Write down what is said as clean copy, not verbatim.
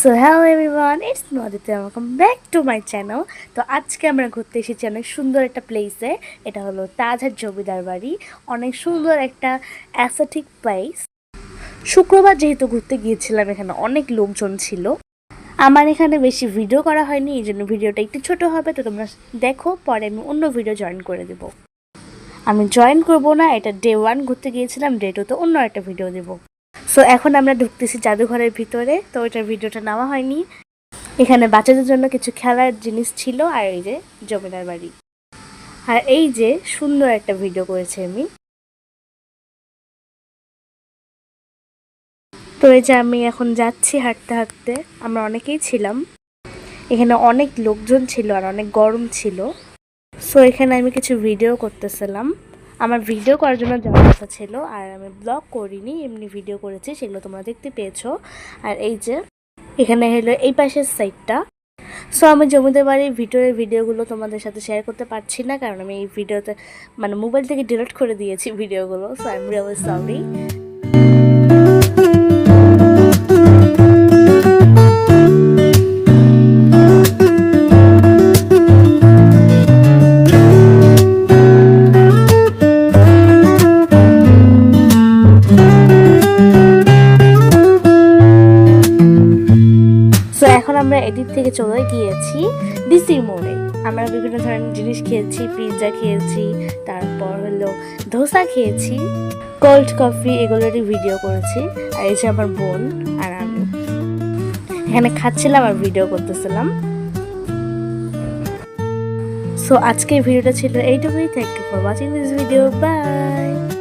So hello everyone, it's me Aditi, welcome back to my channel. তো আজকে আমরা ঘুরতে এসেছি অনেক সুন্দর একটা প্লেসে। এটা হলো তাজহাট জমিদার বাড়ি। অনেক সুন্দর একটা অ্যাস্থেটিক প্লেস। শুক্রবার যেহেতু ঘুরতে গিয়েছিলাম, এখানে অনেক লোকজন ছিল। আমার এখানে বেশি ভিডিও করা হয়নি, এই জন্য ভিডিওটা একটু ছোট হবে। তো তোমরা দেখো, পরে আমি অন্য ভিডিও জয়েন করে দেবো। আমি জয়েন করবো না, এটা ডে 1 ঘুরতে গিয়েছিলাম, ডে 2 তো অন্য একটা ভিডিও দেবো। সো এখন আমরা ঢুকতেছি জাদুঘরের ভিতরে। তো ওইটার ভিডিওটা নেওয়া হয়নি। এখানে বাচ্চাদের জন্য কিছু খেলার জিনিস ছিল, আর এই যে জমিদার বাড়ি। আর এই যে সুন্দর একটা ভিডিও করেছি আমি। তো এই যে আমি এখন যাচ্ছি হাঁটতে হাঁটতে। আমরা অনেকেই ছিলাম, এখানে অনেক লোকজন ছিল আর অনেক গরম ছিল। সো এখানে আমি কিছু ভিডিও করতেছিলাম। আমার ভিডিও করার জন্য যাওয়ার কথা ছিল, আর আমি ব্লগ করিনি, এমনি ভিডিও করেছি, সেগুলো তোমরা দেখতে পেয়েছো। আর এই যে এখানে হলো এই পাশের সাইডটা। সো আমি জমিদার বাড়ির ভিতরের ভিডিওগুলো তোমাদের সাথে শেয়ার করতে পারছি না, কারণ আমি এই ভিডিওতে মোবাইল থেকে ডিলিট করে দিয়েছি ভিডিওগুলো। So I am really sorry. So এখন আমরা এদিক থেকে চলে গিয়েছি ডিসির মোড়ে। আমরা বিভিন্ন ধরনের জিনিস খেয়েছি, পিৎজা খেয়েছি, তারপর হলো ধোসা খেয়েছি, কোল্ড কফি, এগুলোরই ভিডিও করেছি। আর এই যে আমার বোন আর আমি এখানে খাচ্ছিলাম আর ভিডিও করতেছিলাম। সো আজকের ভিডিওটা ছিল এইটুকুই। Thank you for watching this video. By.